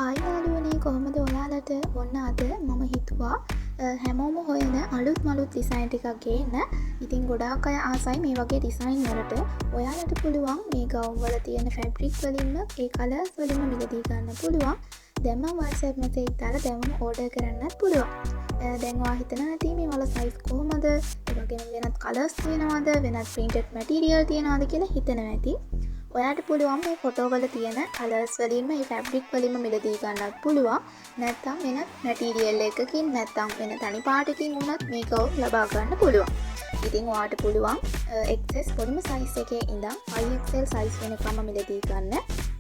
Hi යාළුවනේ කොහොමද ඔයාලට ඔන්න අද මම හිතුවා හැමෝම හොයන අලුත් මලුත් ඩිසයින් ටිකක් ගේන්න. ඉතින් ගොඩාක් අය ආසයි මේ වගේ ඩිසයින් වලට. ඔයාලට පුළුවන් මේ ගවුම් වල තියෙන ෆැබ්‍රික් වලින්ම ඒ කලර්ස් වලින්ම මිලදී ගන්න පුළුවන්. දැන් මම WhatsApp message දාලා දැන්ම ඕඩර් කරන්නත් පුළුවන්. දැන් ඔයා හිතනවා ඇති මේ වල සයිස් කොහමද? ඒ වගේම වෙනත් කලර්ස් තියෙනවද? වෙනත් printed material තියෙනවද කියලා හිතනවා ඇති. ඔයාට පුළුවන් මේ ෆොටෝ වල තියෙන කලර්ස් වලින්ම මේ ෆැබ්‍රික් වලින්ම මිලදී ගන්නත් පුළුවන්. නැත්නම් වෙනත් මැටීරියල් එකකින් නැත්නම් වෙන තනි පාටකින් වුණත් මේ ගවුම් ලබා ගන්න පුළුවන්. ඉතින් ඔයාට පුළුවන් XS පොඩිම සයිස් එකේ ඉඳන් 5XL සයිස් වෙනකම්ම මිලදී ගන්න.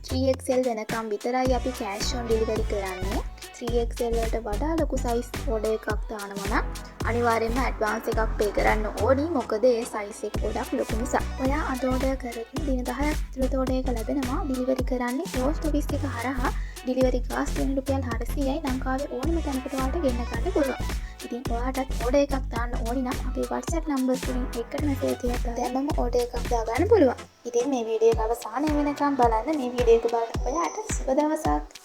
3XL වෙනකම් විතරයි අපි cash on delivery කරන්නේ. 3XL වලට වඩා ලොකු සයිස් ඕඩර් එකක් දානවා නම් අනිවාර්යයෙන්ම ඇඩ්වාන්ස් එකක් පේ කරන්න ඕනි. මොකද ඒ සයිස් එක ගොඩක් ලොකු නිසා. ඔයා අද ඕඩර් කරගෙන දින 10ක් ඇතුළත ඕඩර් එක ලැබෙනවා. ඩිලිවරි කරන්නේ පෝස්ට් ඔෆිස් එක හරහා. ඩිලිවරි කාස්ට් වෙන රුපියල් 400යි. ලංකාවේ ඕනම තැනකට ඔයාලට ගෙන්න ගන්න පුළුවන්. ඉතින් ඔයාටත් ඕඩර් එකක් දාන්න ඕනි නම් අපේ WhatsApp numbers වලින් එකට මැසේජ් එකක් දාලා දැන්ම ඕඩර් එකක් දාගන්න පුළුවන්. ඉතින් මේ වීඩියෝ එක අවසානය වෙනකම් බලන්න. මේ වීඩියෝ එක බලන ඔයාට සුබ දවසක්.